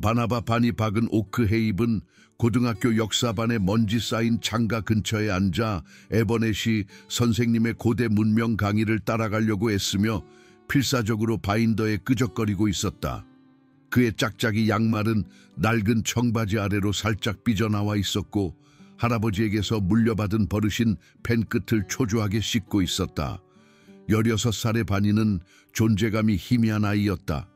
바나바 반이 박은 오크헤이븐 고등학교 역사반에 먼지 쌓인 창가 근처에 앉아 에버넷이 선생님의 고대 문명 강의를 따라가려고 애쓰며 필사적으로 바인더에 끄적거리고 있었다. 그의 짝짝이 양말은 낡은 청바지 아래로 살짝 삐져나와 있었고 할아버지에게서 물려받은 버릇인 펜끝을 초조하게 씻고 있었다. 16살의 바니는 존재감이 희미한 아이였다.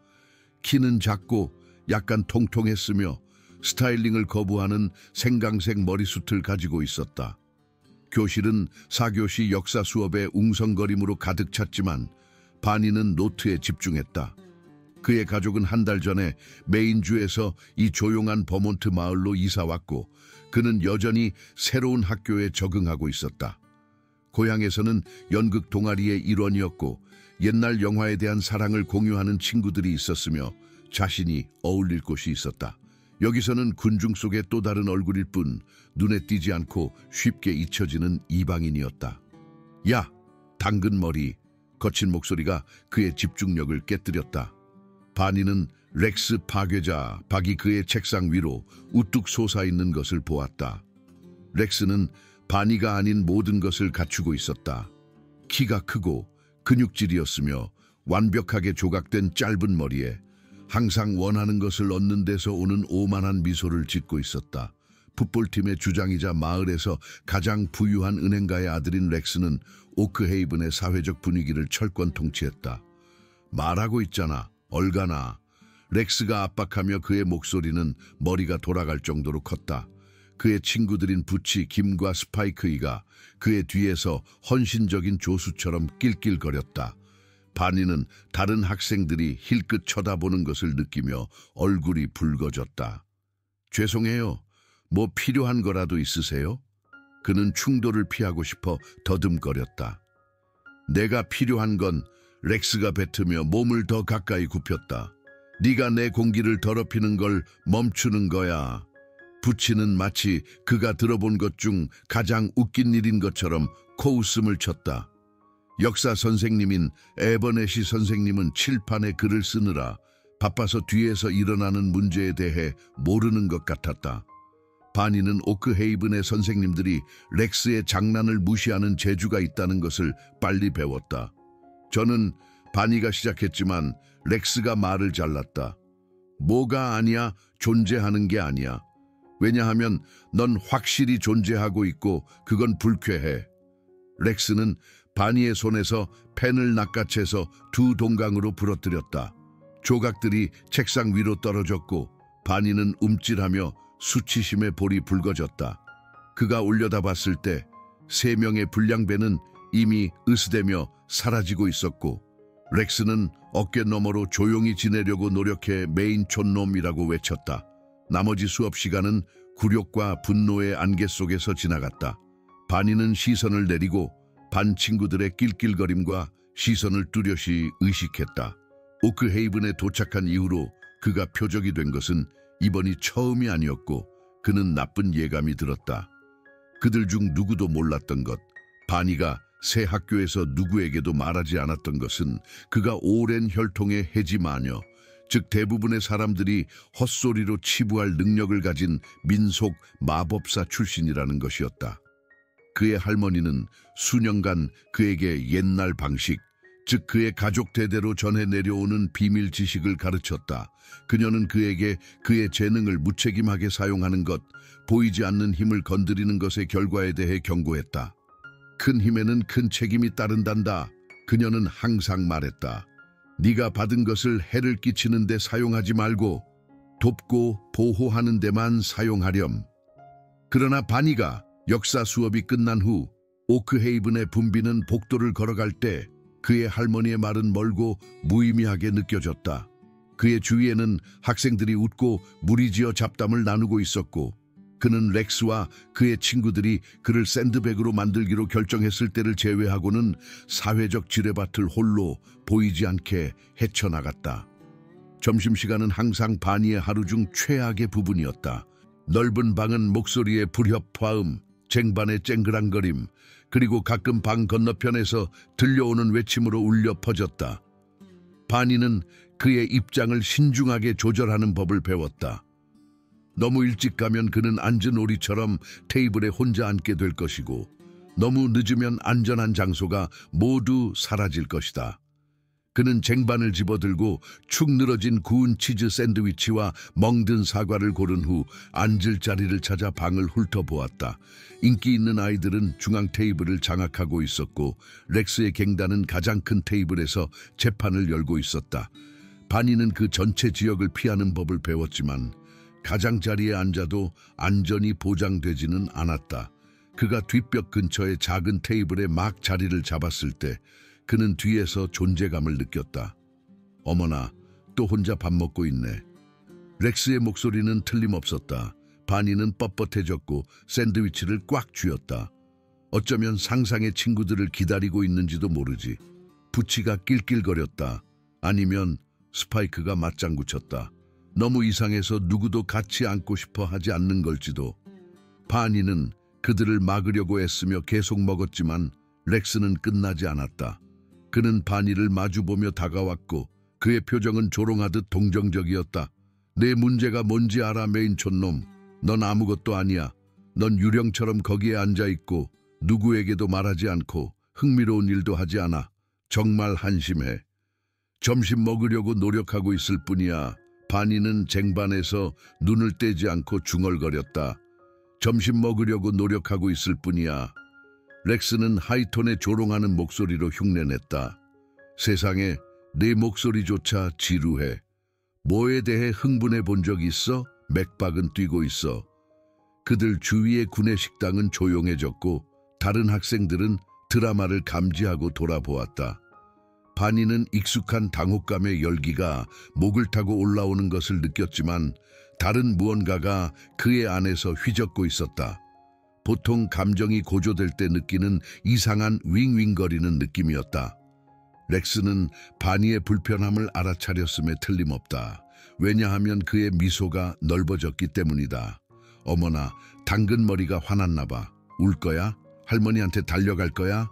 키는 작고 약간 통통했으며 스타일링을 거부하는 생강색 머리숱을 가지고 있었다. 교실은 4교시 역사 수업의 웅성거림으로 가득 찼지만 바니는 노트에 집중했다. 그의 가족은 한 달 전에 메인주에서 이 조용한 버몬트 마을로 이사왔고 그는 여전히 새로운 학교에 적응하고 있었다. 고향에서는 연극 동아리의 일원이었고 옛날 영화에 대한 사랑을 공유하는 친구들이 있었으며 자신이 어울릴 곳이 있었다. 여기서는 군중 속의 또 다른 얼굴일 뿐 눈에 띄지 않고 쉽게 잊혀지는 이방인이었다. 야! 당근머리! 거친 목소리가 그의 집중력을 깨뜨렸다. 바니는 렉스 파괴자 박이 그의 책상 위로 우뚝 솟아있는 것을 보았다. 렉스는 바니가 아닌 모든 것을 갖추고 있었다. 키가 크고 근육질이었으며 완벽하게 조각된 짧은 머리에 항상 원하는 것을 얻는 데서 오는 오만한 미소를 짓고 있었다. 풋볼팀의 주장이자 마을에서 가장 부유한 은행가의 아들인 렉스는 오크헤이븐의 사회적 분위기를 철권 통치했다. 말하고 있잖아, 얼가나. 렉스가 압박하며 그의 목소리는 머리가 돌아갈 정도로 컸다. 그의 친구들인 부치, 김과 스파이크이가 그의 뒤에서 헌신적인 조수처럼 낄낄거렸다. 바니는 다른 학생들이 힐끗 쳐다보는 것을 느끼며 얼굴이 붉어졌다. 죄송해요. 뭐 필요한 거라도 있으세요? 그는 충돌을 피하고 싶어 더듬거렸다. 내가 필요한 건 렉스가 뱉으며 몸을 더 가까이 굽혔다. 네가 내 공기를 더럽히는 걸 멈추는 거야. 부치는 마치 그가 들어본 것 중 가장 웃긴 일인 것처럼 코웃음을 쳤다. 역사 선생님인 에버넷이 선생님은 칠판에 글을 쓰느라 바빠서 뒤에서 일어나는 문제에 대해 모르는 것 같았다. 바니는 오크헤이븐의 선생님들이 렉스의 장난을 무시하는 재주가 있다는 것을 빨리 배웠다. 저는 바니가 시작했지만 렉스가 말을 잘랐다. 뭐가 아니야? 존재하는 게 아니야. 왜냐하면 넌 확실히 존재하고 있고 그건 불쾌해. 렉스는 바니의 손에서 펜을 낚아채서 두 동강으로 부러뜨렸다. 조각들이 책상 위로 떨어졌고 바니는 움찔하며 수치심에 볼이 붉어졌다. 그가 올려다봤을 때 3명의 불량배는 이미 으스대며 사라지고 있었고 렉스는 어깨 너머로 조용히 지내려고 노력해 메인 촌놈이라고 외쳤다. 나머지 수업 시간은 굴욕과 분노의 안개 속에서 지나갔다. 바니는 시선을 내리고 반 친구들의 낄낄거림과 시선을 뚜렷이 의식했다. 오크헤이븐에 도착한 이후로 그가 표적이 된 것은 이번이 처음이 아니었고 그는 나쁜 예감이 들었다. 그들 중 누구도 몰랐던 것, 바니가 새 학교에서 누구에게도 말하지 않았던 것은 그가 오랜 혈통의 해지 마녀, 즉 대부분의 사람들이 헛소리로 치부할 능력을 가진 민속 마법사 출신이라는 것이었다. 그의 할머니는 수년간 그에게 옛날 방식, 즉 그의 가족 대대로 전해 내려오는 비밀 지식을 가르쳤다. 그녀는 그에게 그의 재능을 무책임하게 사용하는 것, 보이지 않는 힘을 건드리는 것의 결과에 대해 경고했다. 큰 힘에는 큰 책임이 따른단다. 그녀는 항상 말했다. 네가 받은 것을 해를 끼치는 데 사용하지 말고 돕고 보호하는 데만 사용하렴. 그러나 바니가 역사 수업이 끝난 후 오크헤이븐의 붐비는 복도를 걸어갈 때 그의 할머니의 말은 멀고 무의미하게 느껴졌다. 그의 주위에는 학생들이 웃고 무리지어 잡담을 나누고 있었고 그는 렉스와 그의 친구들이 그를 샌드백으로 만들기로 결정했을 때를 제외하고는 사회적 지뢰밭을 홀로 보이지 않게 헤쳐나갔다. 점심시간은 항상 바니의 하루 중 최악의 부분이었다. 넓은 방은 목소리의 불협화음, 쟁반의 쨍그랑거림, 그리고 가끔 방 건너편에서 들려오는 외침으로 울려 퍼졌다. 바니는 그의 입장을 신중하게 조절하는 법을 배웠다. 너무 일찍 가면 그는 앉은 오리처럼 테이블에 혼자 앉게 될 것이고 너무 늦으면 안전한 장소가 모두 사라질 것이다. 그는 쟁반을 집어들고 축 늘어진 구운 치즈 샌드위치와 멍든 사과를 고른 후 앉을 자리를 찾아 방을 훑어보았다. 인기 있는 아이들은 중앙 테이블을 장악하고 있었고 렉스의 갱단은 가장 큰 테이블에서 재판을 열고 있었다. 바니는 그 전체 지역을 피하는 법을 배웠지만 가장자리에 앉아도 안전이 보장되지는 않았다. 그가 뒷벽 근처의 작은 테이블에 막 자리를 잡았을 때 그는 뒤에서 존재감을 느꼈다. 어머나, 또 혼자 밥 먹고 있네. 렉스의 목소리는 틀림없었다. 바니는 뻣뻣해졌고 샌드위치를 꽉 쥐었다. 어쩌면 상상의 친구들을 기다리고 있는지도 모르지. 부치가 낄낄거렸다. 아니면 스파이크가 맞장구 쳤다. 너무 이상해서 누구도 같이 앉고 싶어 하지 않는 걸지도. 바니는 그들을 막으려고 애쓰며 계속 먹었지만 렉스는 끝나지 않았다. 그는 바니를 마주보며 다가왔고 그의 표정은 조롱하듯 동정적이었다. 내 문제가 뭔지 알아, 메인 촌놈. 넌 아무것도 아니야. 넌 유령처럼 거기에 앉아있고 누구에게도 말하지 않고 흥미로운 일도 하지 않아. 정말 한심해. 점심 먹으려고 노력하고 있을 뿐이야. 바니는 쟁반에서 눈을 떼지 않고 중얼거렸다. 점심 먹으려고 노력하고 있을 뿐이야. 렉스는 하이톤의 조롱하는 목소리로 흉내냈다. 세상에 내 목소리조차 지루해. 뭐에 대해 흥분해 본 적 있어? 맥박은 뛰고 있어. 그들 주위의 구내식당은 조용해졌고 다른 학생들은 드라마를 감지하고 돌아보았다. 바니는 익숙한 당혹감의 열기가 목을 타고 올라오는 것을 느꼈지만 다른 무언가가 그의 안에서 휘젓고 있었다. 보통 감정이 고조될 때 느끼는 이상한 윙윙거리는 느낌이었다. 렉스는 바니의 불편함을 알아차렸음에 틀림없다. 왜냐하면 그의 미소가 넓어졌기 때문이다. 어머나, 당근머리가 화났나 봐. 울 거야? 할머니한테 달려갈 거야?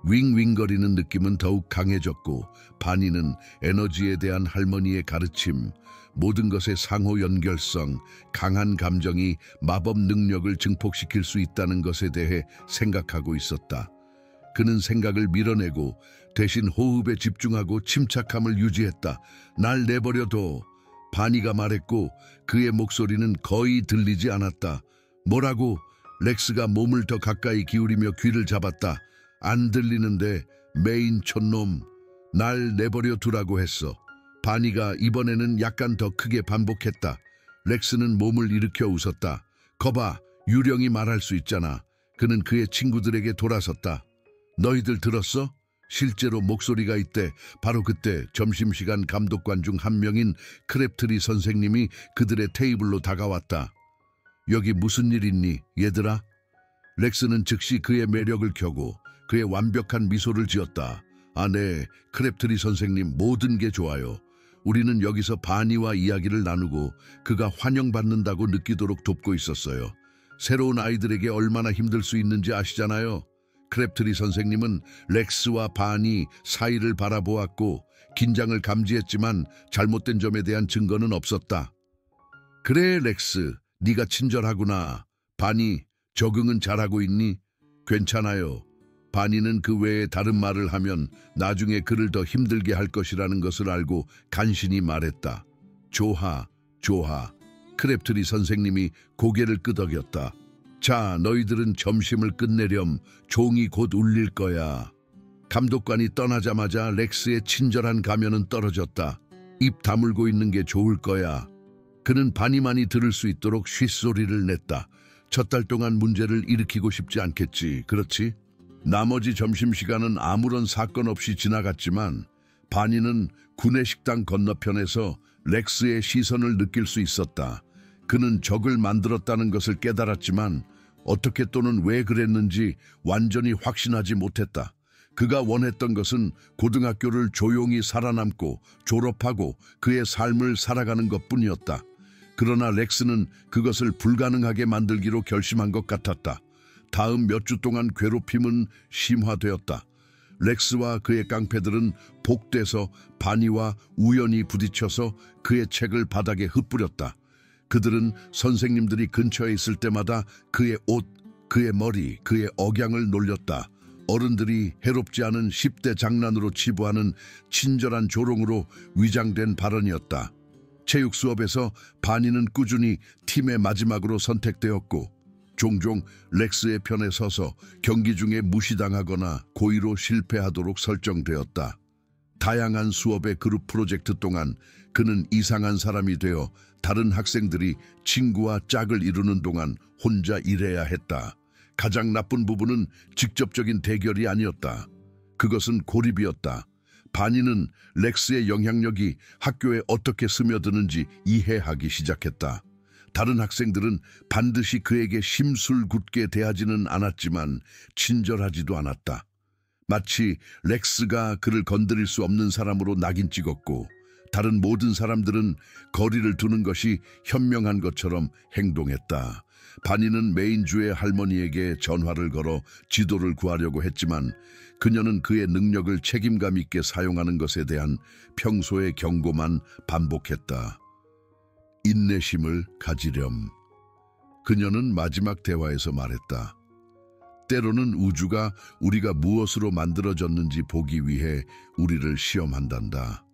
윙윙거리는 느낌은 더욱 강해졌고 바니는 에너지에 대한 할머니의 가르침, 모든 것의 상호 연결성, 강한 감정이 마법 능력을 증폭시킬 수 있다는 것에 대해 생각하고 있었다. 그는 생각을 밀어내고 대신 호흡에 집중하고 침착함을 유지했다. 날 내버려둬. 바니가 말했고 그의 목소리는 거의 들리지 않았다. 뭐라고? 렉스가 몸을 더 가까이 기울이며 귀를 잡았다. 안 들리는데, 메인 촌놈. 날 내버려 두라고 했어. 바니가 이번에는 약간 더 크게 반복했다. 렉스는 몸을 일으켜 웃었다. 거봐, 유령이 말할 수 있잖아. 그는 그의 친구들에게 돌아섰다. 너희들 들었어? 실제로 목소리가 있대. 바로 그때 점심시간 감독관 중 한 명인 크랩트리 선생님이 그들의 테이블로 다가왔다. 여기 무슨 일 있니, 얘들아? 렉스는 즉시 그의 매력을 켜고 그의 완벽한 미소를 지었다. 아, 네, 크랩트리 선생님, 모든 게 좋아요. 우리는 여기서 바니와 이야기를 나누고 그가 환영받는다고 느끼도록 돕고 있었어요. 새로운 아이들에게 얼마나 힘들 수 있는지 아시잖아요. 크랩트리 선생님은 렉스와 바니 사이를 바라보았고 긴장을 감지했지만 잘못된 점에 대한 증거는 없었다. 그래, 렉스, 네가 친절하구나. 바니, 적응은 잘하고 있니? 괜찮아요. 바니는 그 외에 다른 말을 하면 나중에 그를 더 힘들게 할 것이라는 것을 알고 간신히 말했다. 좋아, 좋아. 크랩트리 선생님이 고개를 끄덕였다. 자, 너희들은 점심을 끝내렴. 종이 곧 울릴 거야. 감독관이 떠나자마자 렉스의 친절한 가면은 떨어졌다. 입 다물고 있는 게 좋을 거야. 그는 바니만이 들을 수 있도록 쉿소리를 냈다. 첫 달 동안 문제를 일으키고 싶지 않겠지, 그렇지? 나머지 점심시간은 아무런 사건 없이 지나갔지만 바니는 구내식당 건너편에서 렉스의 시선을 느낄 수 있었다. 그는 적을 만들었다는 것을 깨달았지만 어떻게 또는 왜 그랬는지 완전히 확신하지 못했다. 그가 원했던 것은 고등학교를 조용히 살아남고 졸업하고 그의 삶을 살아가는 것뿐이었다. 그러나 렉스는 그것을 불가능하게 만들기로 결심한 것 같았다. 다음 몇 주 동안 괴롭힘은 심화되었다. 렉스와 그의 깡패들은 복돼서 바니와 우연히 부딪혀서 그의 책을 바닥에 흩뿌렸다. 그들은 선생님들이 근처에 있을 때마다 그의 옷, 그의 머리, 그의 억양을 놀렸다. 어른들이 해롭지 않은 10대 장난으로 치부하는 친절한 조롱으로 위장된 발언이었다. 체육 수업에서 바니는 꾸준히 팀의 마지막으로 선택되었고 종종 렉스의 편에 서서 경기 중에 무시당하거나 고의로 실패하도록 설정되었다. 다양한 수업의 그룹 프로젝트 동안 그는 이상한 사람이 되어 다른 학생들이 친구와 짝을 이루는 동안 혼자 일해야 했다. 가장 나쁜 부분은 직접적인 대결이 아니었다. 그것은 고립이었다. 바니는 렉스의 영향력이 학교에 어떻게 스며드는지 이해하기 시작했다. 다른 학생들은 반드시 그에게 심술궂게 대하지는 않았지만 친절하지도 않았다. 마치 렉스가 그를 건드릴 수 없는 사람으로 낙인 찍었고 다른 모든 사람들은 거리를 두는 것이 현명한 것처럼 행동했다. 바니는 메인주의 할머니에게 전화를 걸어 지도를 구하려고 했지만 그녀는 그의 능력을 책임감 있게 사용하는 것에 대한 평소의 경고만 반복했다. 인내심을 가지렴. 그녀는 마지막 대화에서 말했다. 때로는 우주가 우리가 무엇으로 만들어졌는지 보기 위해 우리를 시험한단다.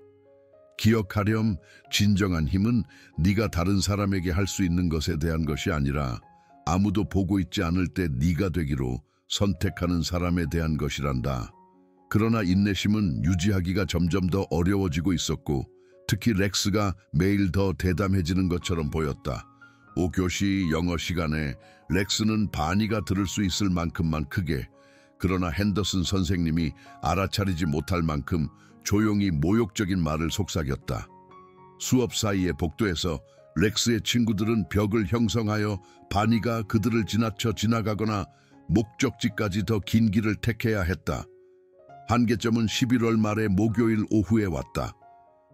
기억하렴, 진정한 힘은 네가 다른 사람에게 할 수 있는 것에 대한 것이 아니라 아무도 보고 있지 않을 때 네가 되기로 선택하는 사람에 대한 것이란다. 그러나 인내심은 유지하기가 점점 더 어려워지고 있었고 특히 렉스가 매일 더 대담해지는 것처럼 보였다. 5교시 영어 시간에 렉스는 바니가 들을 수 있을 만큼만 크게, 그러나 핸더슨 선생님이 알아차리지 못할 만큼 조용히 모욕적인 말을 속삭였다. 수업 사이의 복도에서 렉스의 친구들은 벽을 형성하여 바니가 그들을 지나쳐 지나가거나 목적지까지 더 긴 길을 택해야 했다. 한계점은 11월 말의 목요일 오후에 왔다.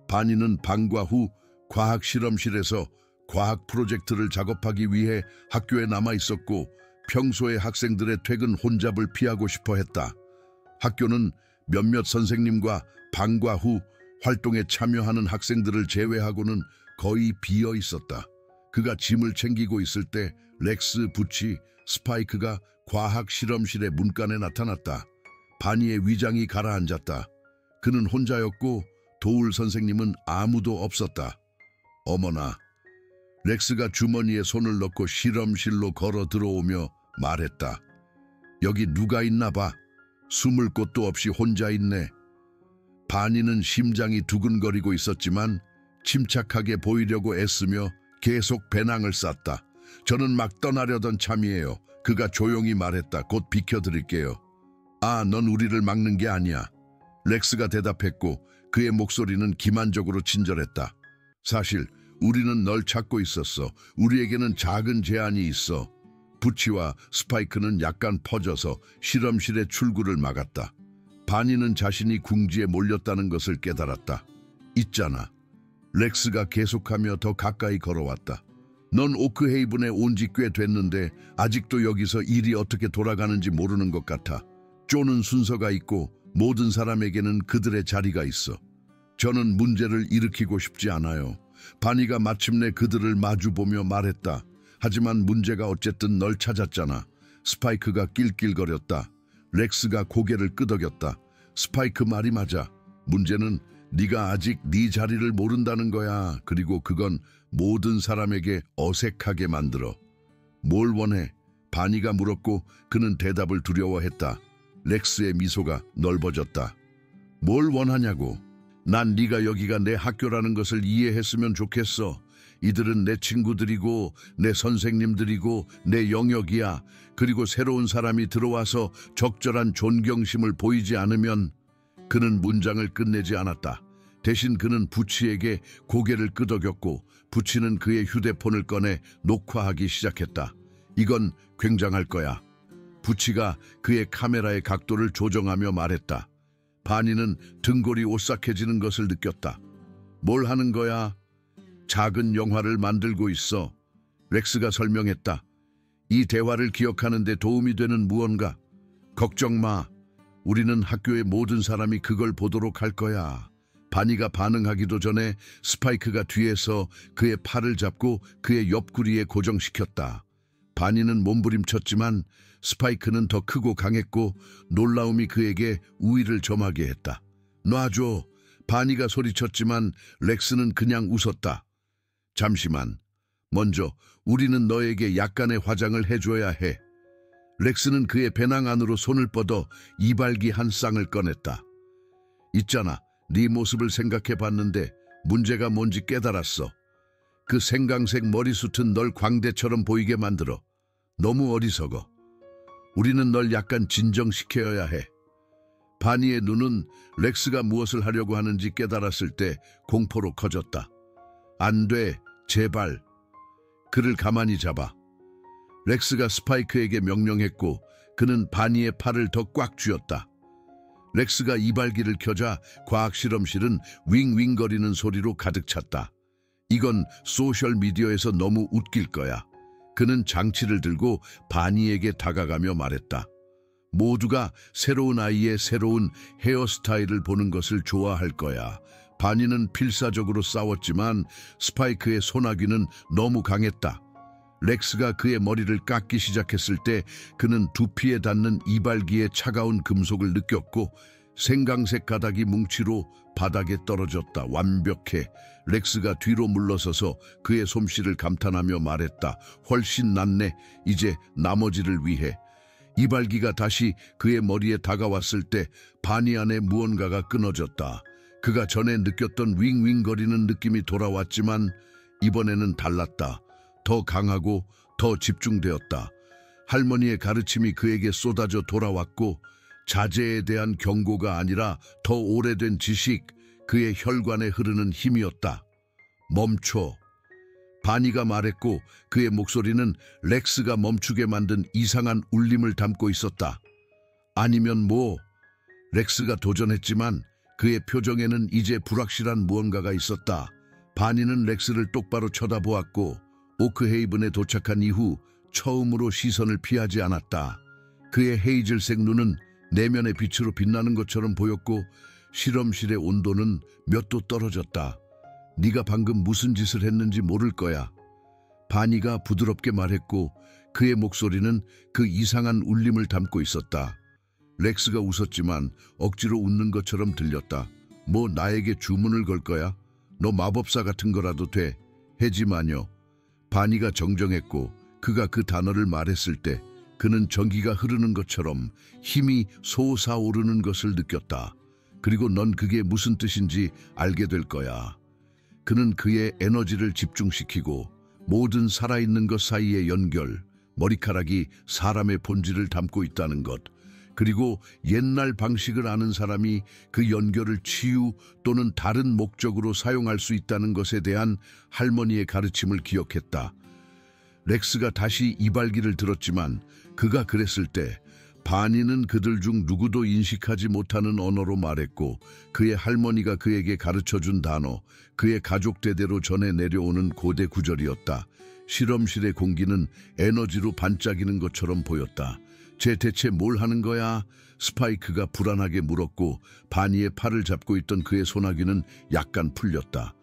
바니는 방과 후 과학 실험실에서 과학 프로젝트를 작업하기 위해 학교에 남아 있었고 평소에 학생들의 퇴근 혼잡을 피하고 싶어 했다. 학교는 몇몇 선생님과 방과 후 활동에 참여하는 학생들을 제외하고는 거의 비어 있었다. 그가 짐을 챙기고 있을 때 렉스, 부치, 스파이크가 과학 실험실의 문간에 나타났다. 바니의 위장이 가라앉았다. 그는 혼자였고 도울 선생님은 아무도 없었다. 어머나. 렉스가 주머니에 손을 넣고 실험실로 걸어 들어오며 말했다. 여기 누가 있나 봐. 숨을 곳도 없이 혼자 있네. 바니는 심장이 두근거리고 있었지만 침착하게 보이려고 애쓰며 계속 배낭을 쌌다. 저는 막 떠나려던 참이에요. 그가 조용히 말했다. 곧 비켜드릴게요. 아, 넌 우리를 막는 게 아니야. 렉스가 대답했고 그의 목소리는 기만적으로 친절했다. 사실 우리는 널 찾고 있었어. 우리에게는 작은 제안이 있어. 부치와 스파이크는 약간 퍼져서 실험실의 출구를 막았다. 바니는 자신이 궁지에 몰렸다는 것을 깨달았다. 있잖아. 렉스가 계속하며 더 가까이 걸어왔다. 넌 오크헤이븐에 온 지 꽤 됐는데 아직도 여기서 일이 어떻게 돌아가는지 모르는 것 같아. 쪼는 순서가 있고 모든 사람에게는 그들의 자리가 있어. 저는 문제를 일으키고 싶지 않아요. 바니가 마침내 그들을 마주보며 말했다. 하지만 문제가 어쨌든 널 찾았잖아. 스파이크가 낄낄거렸다. 렉스가 고개를 끄덕였다. 스파이크 말이 맞아. 문제는 네가 아직 네 자리를 모른다는 거야. 그리고 그건 모든 사람에게 어색하게 만들어. 뭘 원해? 바니가 물었고 그는 대답을 두려워했다. 렉스의 미소가 넓어졌다. 뭘 원하냐고. 난 네가 여기가 내 학교라는 것을 이해했으면 좋겠어. 이들은 내 친구들이고 내 선생님들이고 내 영역이야. 그리고 새로운 사람이 들어와서 적절한 존경심을 보이지 않으면. 그는 문장을 끝내지 않았다. 대신 그는 부치에게 고개를 끄덕였고 부치는 그의 휴대폰을 꺼내 녹화하기 시작했다. 이건 굉장할 거야. 부치가 그의 카메라의 각도를 조정하며 말했다. 바니는 등골이 오싹해지는 것을 느꼈다. 뭘 하는 거야? 작은 영화를 만들고 있어. 렉스가 설명했다. 이 대화를 기억하는 데 도움이 되는 무언가. 걱정 마. 우리는 학교의 모든 사람이 그걸 보도록 할 거야. 바니가 반응하기도 전에 스파이크가 뒤에서 그의 팔을 잡고 그의 옆구리에 고정시켰다. 바니는 몸부림쳤지만 스파이크는 더 크고 강했고 놀라움이 그에게 우위를 점하게 했다. 놔줘. 바니가 소리쳤지만 렉스는 그냥 웃었다. 잠시만. 먼저 우리는 너에게 약간의 화장을 해줘야 해. 렉스는 그의 배낭 안으로 손을 뻗어 이발기 한 쌍을 꺼냈다. 있잖아. 네 모습을 생각해봤는데 문제가 뭔지 깨달았어. 그 생강색 머리숱은 널 광대처럼 보이게 만들어. 너무 어리석어. 우리는 널 약간 진정시켜야 해. 바니의 눈은 렉스가 무엇을 하려고 하는지 깨달았을 때 공포로 커졌다. 안 돼, 제발. 그를 가만히 잡아. 렉스가 스파이크에게 명령했고 그는 바니의 팔을 더 꽉 쥐었다. 렉스가 이발기를 켜자 과학실험실은 윙윙거리는 소리로 가득 찼다. 이건 소셜미디어에서 너무 웃길 거야. 그는 장치를 들고 바니에게 다가가며 말했다. 모두가 새로운 아이의 새로운 헤어스타일을 보는 것을 좋아할 거야. 바니는 필사적으로 싸웠지만 스파이크의 소나기는 너무 강했다. 렉스가 그의 머리를 깎기 시작했을 때 그는 두피에 닿는 이발기의 차가운 금속을 느꼈고 생강색 가닥이 뭉치로 바닥에 떨어졌다. 완벽해. 렉스가 뒤로 물러서서 그의 솜씨를 감탄하며 말했다. 훨씬 낫네. 이제 나머지를 위해. 이발기가 다시 그의 머리에 다가왔을 때 바니 안에 무언가가 끊어졌다. 그가 전에 느꼈던 윙윙거리는 느낌이 돌아왔지만 이번에는 달랐다. 더 강하고 더 집중되었다. 할머니의 가르침이 그에게 쏟아져 돌아왔고 자제에 대한 경고가 아니라 더 오래된 지식, 그의 혈관에 흐르는 힘이었다. 멈춰. 바니가 말했고 그의 목소리는 렉스가 멈추게 만든 이상한 울림을 담고 있었다. 아니면 뭐? 렉스가 도전했지만 그의 표정에는 이제 불확실한 무언가가 있었다. 바니는 렉스를 똑바로 쳐다보았고 오크헤이븐에 도착한 이후 처음으로 시선을 피하지 않았다. 그의 헤이즐색 눈은 내면의 빛으로 빛나는 것처럼 보였고 실험실의 온도는 몇 도 떨어졌다. 네가 방금 무슨 짓을 했는지 모를 거야. 바니가 부드럽게 말했고 그의 목소리는 그 이상한 울림을 담고 있었다. 렉스가 웃었지만 억지로 웃는 것처럼 들렸다. 뭐 나에게 주문을 걸 거야? 너 마법사 같은 거라도 돼. 해지마녀. 바니가 정정했고 그가 그 단어를 말했을 때 그는 전기가 흐르는 것처럼 힘이 솟아오르는 것을 느꼈다. 그리고 넌 그게 무슨 뜻인지 알게 될 거야. 그는 그의 에너지를 집중시키고 모든 살아있는 것 사이의 연결, 머리카락이 사람의 본질을 담고 있다는 것, 그리고 옛날 방식을 아는 사람이 그 연결을 치유 또는 다른 목적으로 사용할 수 있다는 것에 대한 할머니의 가르침을 기억했다. 렉스가 다시 이발기를 들었지만 그가 그랬을 때 바니는 그들 중 누구도 인식하지 못하는 언어로 말했고 그의 할머니가 그에게 가르쳐준 단어, 그의 가족 대대로 전해 내려오는 고대 구절이었다. 실험실의 공기는 에너지로 반짝이는 것처럼 보였다. 쟤 대체 뭘 하는 거야? 스파이크가 불안하게 물었고 바니의 팔을 잡고 있던 그의 소나기는 약간 풀렸다.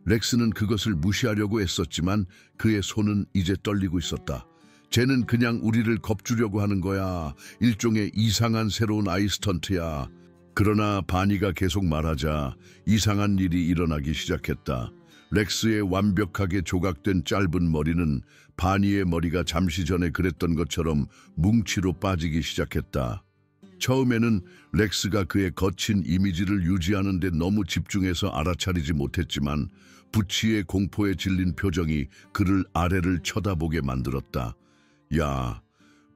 렉스는 그것을 무시하려고 애썼지만 그의 손은 이제 떨리고 있었다. 쟤는 그냥 우리를 겁주려고 하는 거야. 일종의 이상한 새로운 아이스턴트야. 그러나 바니가 계속 말하자 이상한 일이 일어나기 시작했다. 렉스의 완벽하게 조각된 짧은 머리는 바니의 머리가 잠시 전에 그랬던 것처럼 뭉치로 빠지기 시작했다. 처음에는 렉스가 그의 거친 이미지를 유지하는 데 너무 집중해서 알아차리지 못했지만 부치의 공포에 질린 표정이 그를 아래를 쳐다보게 만들었다. 야,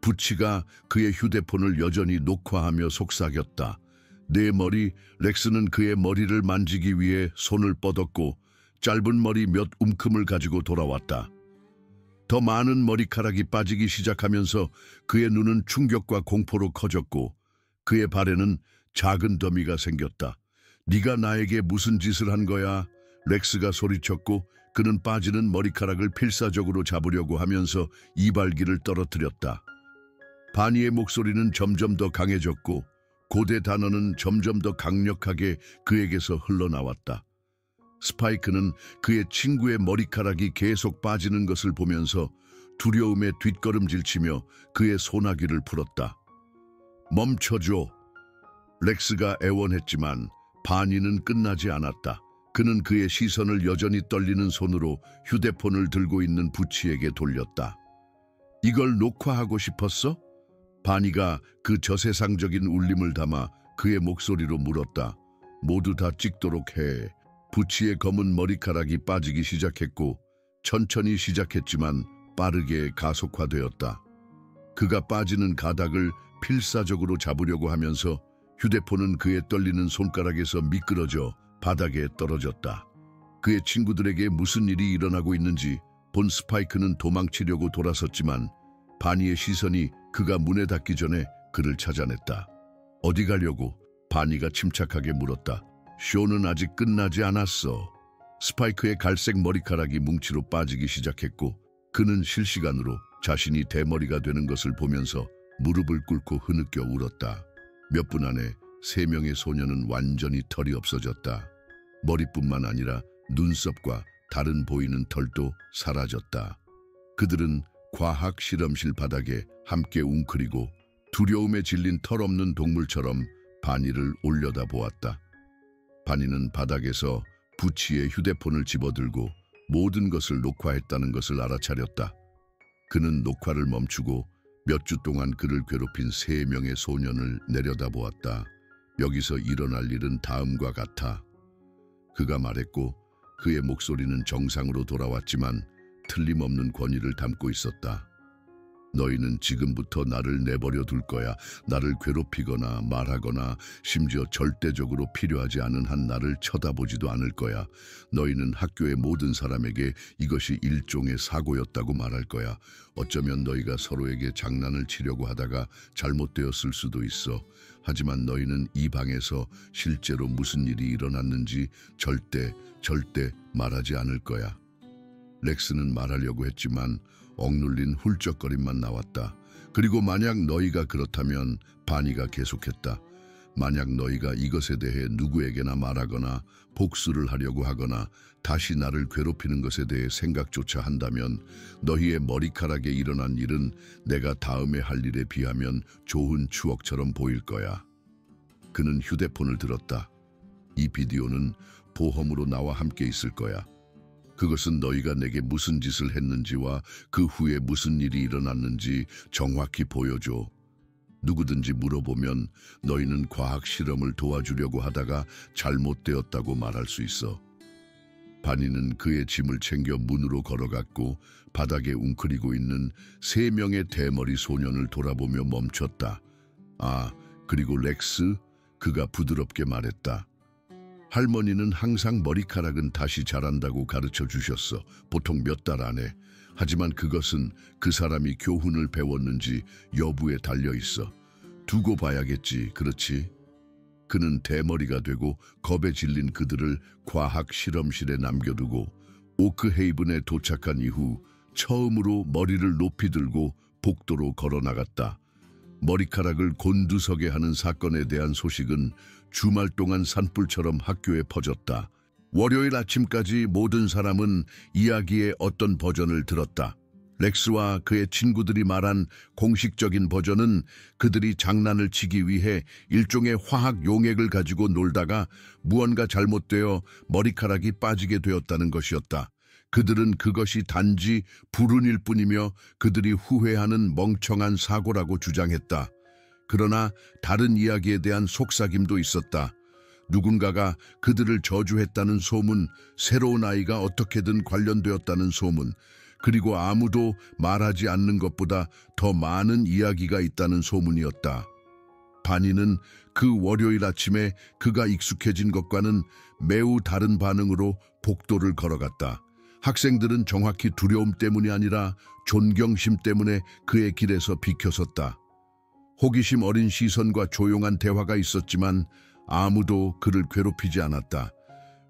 부치가 그의 휴대폰을 여전히 녹화하며 속삭였다. 내 머리. 렉스는 그의 머리를 만지기 위해 손을 뻗었고 짧은 머리 몇 움큼을 가지고 돌아왔다. 더 많은 머리카락이 빠지기 시작하면서 그의 눈은 충격과 공포로 커졌고 그의 발에는 작은 더미가 생겼다. 네가 나에게 무슨 짓을 한 거야? 렉스가 소리쳤고 그는 빠지는 머리카락을 필사적으로 잡으려고 하면서 이발기를 떨어뜨렸다. 바니의 목소리는 점점 더 강해졌고 고대 단어는 점점 더 강력하게 그에게서 흘러나왔다. 스파이크는 그의 친구의 머리카락이 계속 빠지는 것을 보면서 두려움에 뒷걸음질치며 그의 소나기를 풀었다. 멈춰줘. 렉스가 애원했지만 바니는 끝나지 않았다. 그는 그의 시선을 여전히 떨리는 손으로 휴대폰을 들고 있는 부치에게 돌렸다. 이걸 녹화하고 싶었어? 바니가 그 저세상적인 울림을 담아 그의 목소리로 물었다. 모두 다 찍도록 해. 부치의 검은 머리카락이 빠지기 시작했고 천천히 시작했지만 빠르게 가속화되었다. 그가 빠지는 가닥을 필사적으로 잡으려고 하면서 휴대폰은 그의 떨리는 손가락에서 미끄러져 바닥에 떨어졌다. 그의 친구들에게 무슨 일이 일어나고 있는지 본 스파이크는 도망치려고 돌아섰지만 바니의 시선이 그가 문에 닿기 전에 그를 찾아냈다. 어디 가려고? 바니가 침착하게 물었다. 쇼는 아직 끝나지 않았어. 스파이크의 갈색 머리카락이 뭉치로 빠지기 시작했고 그는 실시간으로 자신이 대머리가 되는 것을 보면서 무릎을 꿇고 흐느껴 울었다. 몇 분 안에 3명의 소녀는 완전히 털이 없어졌다. 머리뿐만 아니라 눈썹과 다른 보이는 털도 사라졌다. 그들은 과학 실험실 바닥에 함께 웅크리고 두려움에 질린 털없는 동물처럼 바니를 올려다보았다. 바니는 바닥에서 부치의 휴대폰을 집어들고 모든 것을 녹화했다는 것을 알아차렸다. 그는 녹화를 멈추고 몇 주 동안 그를 괴롭힌 3명의 소년을 내려다보았다. 여기서 일어날 일은 다음과 같아. 그가 말했고 그의 목소리는 정상으로 돌아왔지만 틀림없는 권위를 담고 있었다. 너희는 지금부터 나를 내버려 둘 거야. 나를 괴롭히거나 말하거나 심지어 절대적으로 필요하지 않은 한 나를 쳐다보지도 않을 거야. 너희는 학교의 모든 사람에게 이것이 일종의 사고였다고 말할 거야. 어쩌면 너희가 서로에게 장난을 치려고 하다가 잘못되었을 수도 있어. 하지만 너희는 이 방에서 실제로 무슨 일이 일어났는지 절대 말하지 않을 거야. 렉스는 말하려고 했지만 억눌린 훌쩍거림만 나왔다. 그리고 만약 너희가 그렇다면 바니가 계속했다. 만약 너희가 이것에 대해 누구에게나 말하거나 복수를 하려고 하거나 다시 나를 괴롭히는 것에 대해 생각조차 한다면 너희의 머리카락에 일어난 일은 내가 다음에 할 일에 비하면 좋은 추억처럼 보일 거야. 그는 휴대폰을 들었다. 이 비디오는 보험으로 나와 함께 있을 거야. 그것은 너희가 내게 무슨 짓을 했는지와 그 후에 무슨 일이 일어났는지 정확히 보여줘. 누구든지 물어보면 너희는 과학 실험을 도와주려고 하다가 잘못되었다고 말할 수 있어. 바니는 그의 짐을 챙겨 문으로 걸어갔고 바닥에 웅크리고 있는 3명의 대머리 소년을 돌아보며 멈췄다. 아, 그리고 렉스? 그가 부드럽게 말했다. 할머니는 항상 머리카락은 다시 자란다고 가르쳐 주셨어. 보통 몇 달 안에. 하지만 그것은 그 사람이 교훈을 배웠는지 여부에 달려 있어. 두고 봐야겠지, 그렇지? 그는 대머리가 되고 겁에 질린 그들을 과학 실험실에 남겨두고 오크헤이븐에 도착한 이후 처음으로 머리를 높이 들고 복도로 걸어 나갔다. 머리카락을 곤두서게 하는 사건에 대한 소식은 주말 동안 산불처럼 학교에 퍼졌다. 월요일 아침까지 모든 사람은 이야기의 어떤 버전을 들었다. 렉스와 그의 친구들이 말한 공식적인 버전은 그들이 장난을 치기 위해 일종의 화학 용액을 가지고 놀다가 무언가 잘못되어 머리카락이 빠지게 되었다는 것이었다. 그들은 그것이 단지 불운일 뿐이며 그들이 후회하는 멍청한 사고라고 주장했다. 그러나 다른 이야기에 대한 속삭임도 있었다. 누군가가 그들을 저주했다는 소문, 새로운 아이가 어떻게든 관련되었다는 소문, 그리고 아무도 말하지 않는 것보다 더 많은 이야기가 있다는 소문이었다. 바니는 그 월요일 아침에 그가 익숙해진 것과는 매우 다른 반응으로 복도를 걸어갔다. 학생들은 정확히 두려움 때문이 아니라 존경심 때문에 그의 길에서 비켜섰다. 호기심 어린 시선과 조용한 대화가 있었지만 아무도 그를 괴롭히지 않았다.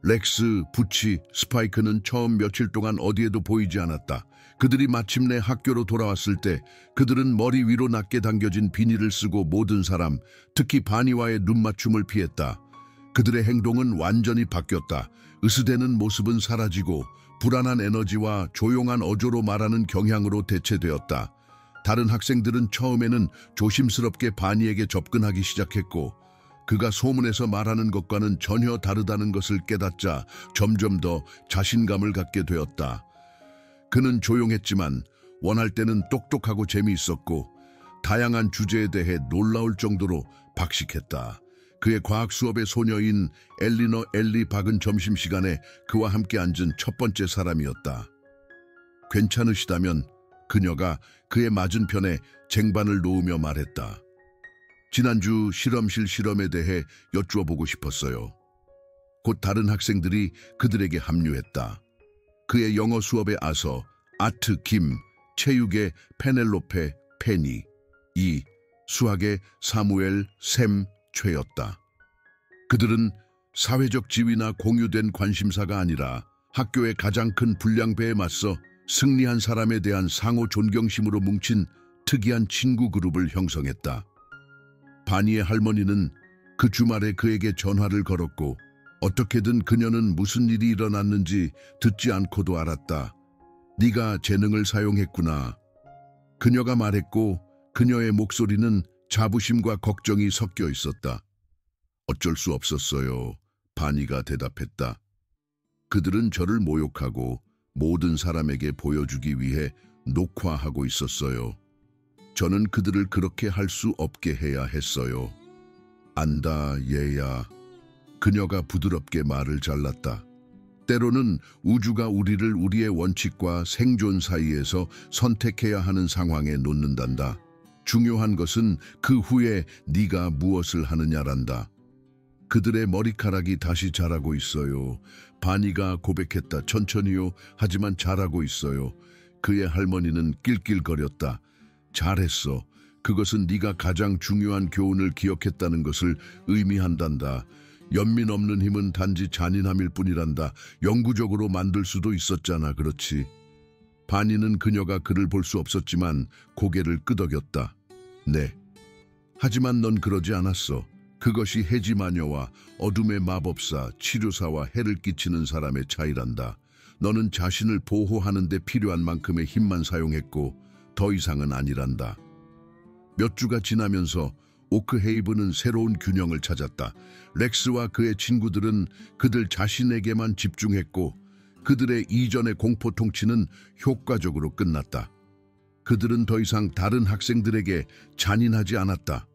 렉스, 부치, 스파이크는 처음 며칠 동안 어디에도 보이지 않았다. 그들이 마침내 학교로 돌아왔을 때 그들은 머리 위로 낮게 당겨진 비닐을 쓰고 모든 사람, 특히 바니와의 눈맞춤을 피했다. 그들의 행동은 완전히 바뀌었다. 으스대는 모습은 사라지고 불안한 에너지와 조용한 어조로 말하는 경향으로 대체되었다. 다른 학생들은 처음에는 조심스럽게 바니에게 접근하기 시작했고 그가 소문에서 말하는 것과는 전혀 다르다는 것을 깨닫자 점점 더 자신감을 갖게 되었다. 그는 조용했지만 원할 때는 똑똑하고 재미있었고 다양한 주제에 대해 놀라울 정도로 박식했다. 그의 과학 수업의 소녀인 엘리너 엘리 박은 점심시간에 그와 함께 앉은 첫 번째 사람이었다. 괜찮으시다면 그녀가 그의 맞은편에 쟁반을 놓으며 말했다. 지난주 실험실 실험에 대해 여쭈어 보고 싶었어요. 곧 다른 학생들이 그들에게 합류했다. 그의 영어 수업의 아서, 아트 김, 체육의 페넬로페 페니, 이, 수학의 사무엘 샘 최였다. 그들은 사회적 지위나 공유된 관심사가 아니라 학교의 가장 큰 불량배에 맞서 승리한 사람에 대한 상호 존경심으로 뭉친 특이한 친구 그룹을 형성했다. 바니의 할머니는 그 주말에 그에게 전화를 걸었고 어떻게든 그녀는 무슨 일이 일어났는지 듣지 않고도 알았다. 네가 재능을 사용했구나. 그녀가 말했고 그녀의 목소리는 자부심과 걱정이 섞여 있었다. 어쩔 수 없었어요. 바니가 대답했다. 그들은 저를 모욕하고 모든 사람에게 보여주기 위해 녹화하고 있었어요. 저는 그들을 그렇게 할 수 없게 해야 했어요. 안다, 얘야. 그녀가 부드럽게 말을 잘랐다. 때로는 우주가 우리를 우리의 원칙과 생존 사이에서 선택해야 하는 상황에 놓는단다. 중요한 것은 그 후에 네가 무엇을 하느냐란다. 그들의 머리카락이 다시 자라고 있어요. 바니가 고백했다. 천천히요. 하지만 자라고 있어요. 그의 할머니는 낄낄거렸다. 잘했어. 그것은 네가 가장 중요한 교훈을 기억했다는 것을 의미한단다. 연민 없는 힘은 단지 잔인함일 뿐이란다. 영구적으로 만들 수도 있었잖아. 그렇지. 바니는 그녀가 그를 볼 수 없었지만 고개를 끄덕였다. 네. 하지만 넌 그러지 않았어. 그것이 해지마녀와 어둠의 마법사, 치료사와 해를 끼치는 사람의 차이란다. 너는 자신을 보호하는 데 필요한 만큼의 힘만 사용했고 더 이상은 아니란다. 몇 주가 지나면서 오크헤이븐은 새로운 균형을 찾았다. 렉스와 그의 친구들은 그들 자신에게만 집중했고 그들의 이전의 공포 통치는 효과적으로 끝났다. 그들은 더 이상 다른 학생들에게 잔인하지 않았다.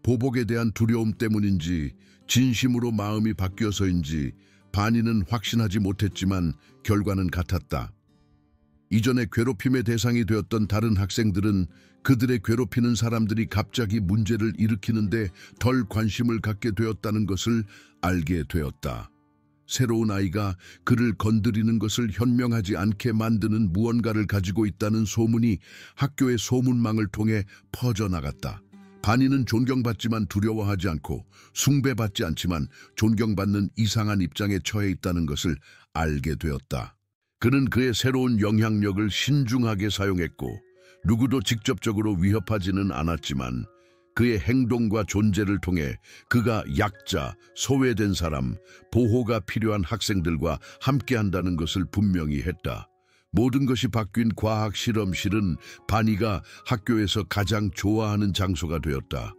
보복에 대한 두려움 때문인지 진심으로 마음이 바뀌어서인지 바니는 확신하지 못했지만 결과는 같았다. 이전에 괴롭힘의 대상이 되었던 다른 학생들은 그들의 괴롭히는 사람들이 갑자기 문제를 일으키는데 덜 관심을 갖게 되었다는 것을 알게 되었다. 새로운 아이가 그를 건드리는 것을 현명하지 않게 만드는 무언가를 가지고 있다는 소문이 학교의 소문망을 통해 퍼져나갔다. 바니는 존경받지만 두려워하지 않고 숭배받지 않지만 존경받는 이상한 입장에 처해 있다는 것을 알게 되었다. 그는 그의 새로운 영향력을 신중하게 사용했고 누구도 직접적으로 위협하지는 않았지만 그의 행동과 존재를 통해 그가 약자, 소외된 사람, 보호가 필요한 학생들과 함께한다는 것을 분명히 했다. 모든 것이 바뀐 과학 실험실은 바니가 학교에서 가장 좋아하는 장소가 되었다.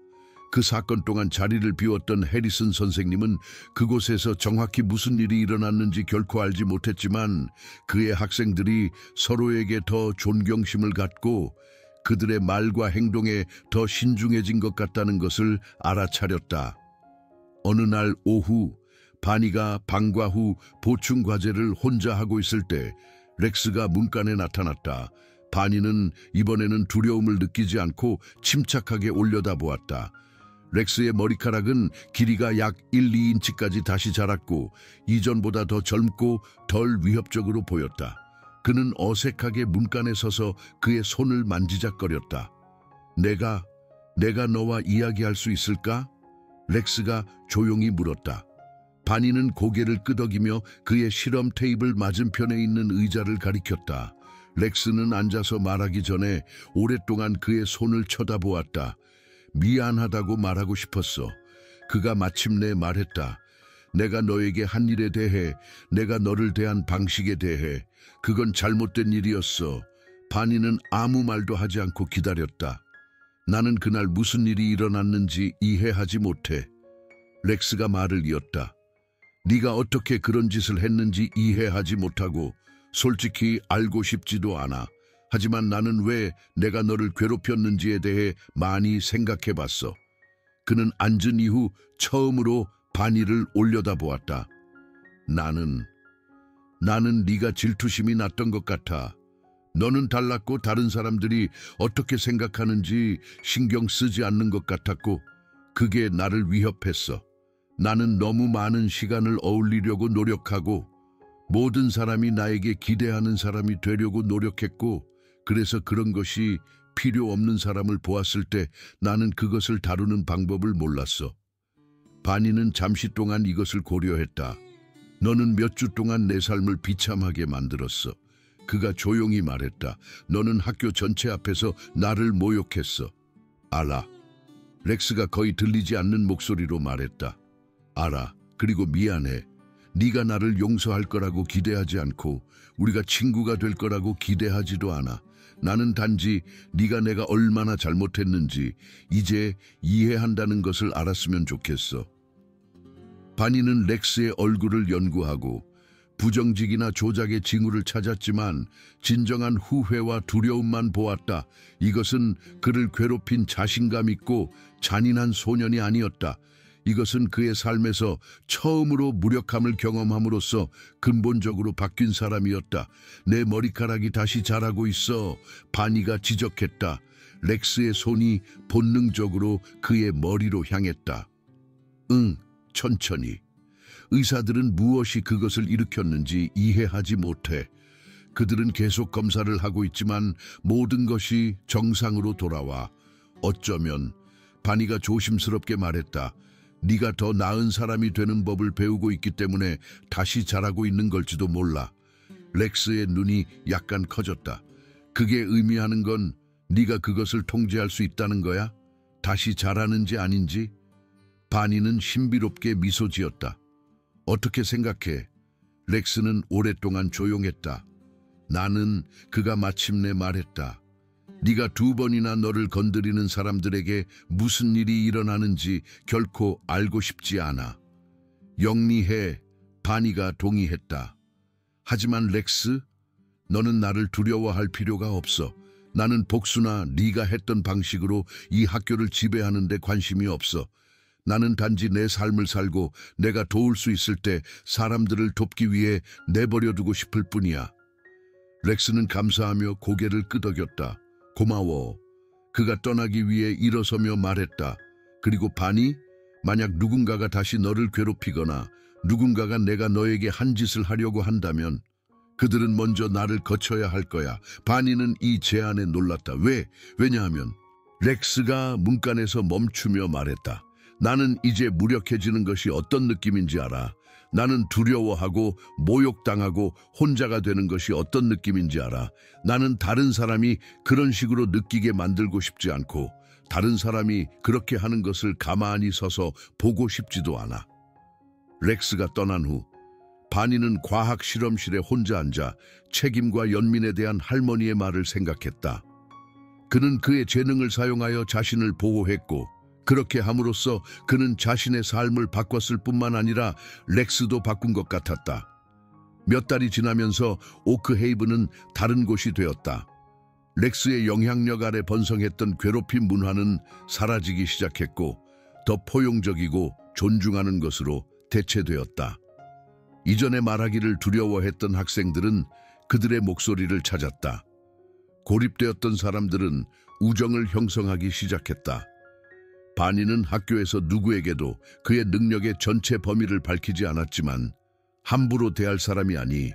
그 사건 동안 자리를 비웠던 해리슨 선생님은 그곳에서 정확히 무슨 일이 일어났는지 결코 알지 못했지만 그의 학생들이 서로에게 더 존경심을 갖고 그들의 말과 행동에 더 신중해진 것 같다는 것을 알아차렸다. 어느 날 오후 바니가 방과 후 보충 과제를 혼자 하고 있을 때 렉스가 문간에 나타났다. 바니는 이번에는 두려움을 느끼지 않고 침착하게 올려다보았다. 렉스의 머리카락은 길이가 약 1, 2인치까지 다시 자랐고 이전보다 더 젊고 덜 위협적으로 보였다. 그는 어색하게 문간에 서서 그의 손을 만지작거렸다. 내가 너와 이야기할 수 있을까? 렉스가 조용히 물었다. 바니는 고개를 끄덕이며 그의 실험 테이블 맞은편에 있는 의자를 가리켰다. 렉스는 앉아서 말하기 전에 오랫동안 그의 손을 쳐다보았다. 미안하다고 말하고 싶었어. 그가 마침내 말했다. 내가 너에게 한 일에 대해, 내가 너를 대한 방식에 대해, 그건 잘못된 일이었어. 바니는 아무 말도 하지 않고 기다렸다. 나는 그날 무슨 일이 일어났는지 이해하지 못해. 렉스가 말을 이었다. 네가 어떻게 그런 짓을 했는지 이해하지 못하고 솔직히 알고 싶지도 않아. 하지만 나는 왜 내가 너를 괴롭혔는지에 대해 많이 생각해봤어. 그는 앉은 이후 처음으로 바니를 올려다보았다. 나는 네가 질투심이 났던 것 같아. 너는 달랐고 다른 사람들이 어떻게 생각하는지 신경 쓰지 않는 것 같았고 그게 나를 위협했어. 나는 너무 많은 시간을 어울리려고 노력하고 모든 사람이 나에게 기대하는 사람이 되려고 노력했고 그래서 그런 것이 필요 없는 사람을 보았을 때 나는 그것을 다루는 방법을 몰랐어. 바니는 잠시 동안 이것을 고려했다. 너는 몇 주 동안 내 삶을 비참하게 만들었어. 그가 조용히 말했다. 너는 학교 전체 앞에서 나를 모욕했어. 알아. 렉스가 거의 들리지 않는 목소리로 말했다. 알아. 그리고 미안해. 네가 나를 용서할 거라고 기대하지 않고 우리가 친구가 될 거라고 기대하지도 않아. 나는 단지 네가 내가 얼마나 잘못했는지 이제 이해한다는 것을 알았으면 좋겠어. 바니는 렉스의 얼굴을 연구하고 부정직이나 조작의 징후를 찾았지만 진정한 후회와 두려움만 보았다. 이것은 그를 괴롭힌 자신감 있고 잔인한 소년이 아니었다. 이것은 그의 삶에서 처음으로 무력함을 경험함으로써 근본적으로 바뀐 사람이었다. 내 머리카락이 다시 자라고 있어. 바니가 지적했다. 렉스의 손이 본능적으로 그의 머리로 향했다. 응, 천천히. 의사들은 무엇이 그것을 일으켰는지 이해하지 못해. 그들은 계속 검사를 하고 있지만 모든 것이 정상으로 돌아와. 어쩌면 바니가 조심스럽게 말했다. 네가 더 나은 사람이 되는 법을 배우고 있기 때문에 다시 자라고 있는 걸지도 몰라. 렉스의 눈이 약간 커졌다. 그게 의미하는 건 네가 그것을 통제할 수 있다는 거야? 다시 자라는지 아닌지? 바니는 신비롭게 미소 지었다. 어떻게 생각해? 렉스는 오랫동안 조용했다. 나는 그가 마침내 말했다. 네가 2번이나 너를 건드리는 사람들에게 무슨 일이 일어나는지 결코 알고 싶지 않아. 영리해. 바니가 동의했다. 하지만 렉스, 너는 나를 두려워할 필요가 없어. 나는 복수나 네가 했던 방식으로 이 학교를 지배하는 데 관심이 없어. 나는 단지 내 삶을 살고 내가 도울 수 있을 때 사람들을 돕기 위해 내버려두고 싶을 뿐이야. 렉스는 감사하며 고개를 끄덕였다. 고마워. 그가 떠나기 위해 일어서며 말했다. 그리고 바니, 만약 누군가가 다시 너를 괴롭히거나 누군가가 내가 너에게 한 짓을 하려고 한다면 그들은 먼저 나를 거쳐야 할 거야. 바니는 이 제안에 놀랐다. 왜냐하면 렉스가 문간에서 멈추며 말했다. 나는 이제 무력해지는 것이 어떤 느낌인지 알아. 나는 두려워하고 모욕당하고 혼자가 되는 것이 어떤 느낌인지 알아. 나는 다른 사람이 그런 식으로 느끼게 만들고 싶지 않고 다른 사람이 그렇게 하는 것을 가만히 서서 보고 싶지도 않아. 렉스가 떠난 후 바니는 과학 실험실에 혼자 앉아 책임과 연민에 대한 할머니의 말을 생각했다. 그는 그의 재능을 사용하여 자신을 보호했고 그렇게 함으로써 그는 자신의 삶을 바꿨을 뿐만 아니라 렉스도 바꾼 것 같았다. 몇 달이 지나면서 오크헤이븐은 다른 곳이 되었다. 렉스의 영향력 아래 번성했던 괴롭힘 문화는 사라지기 시작했고 더 포용적이고 존중하는 것으로 대체되었다. 이전에 말하기를 두려워했던 학생들은 그들의 목소리를 찾았다. 고립되었던 사람들은 우정을 형성하기 시작했다. 바니는 학교에서 누구에게도 그의 능력의 전체 범위를 밝히지 않았지만 함부로 대할 사람이 아니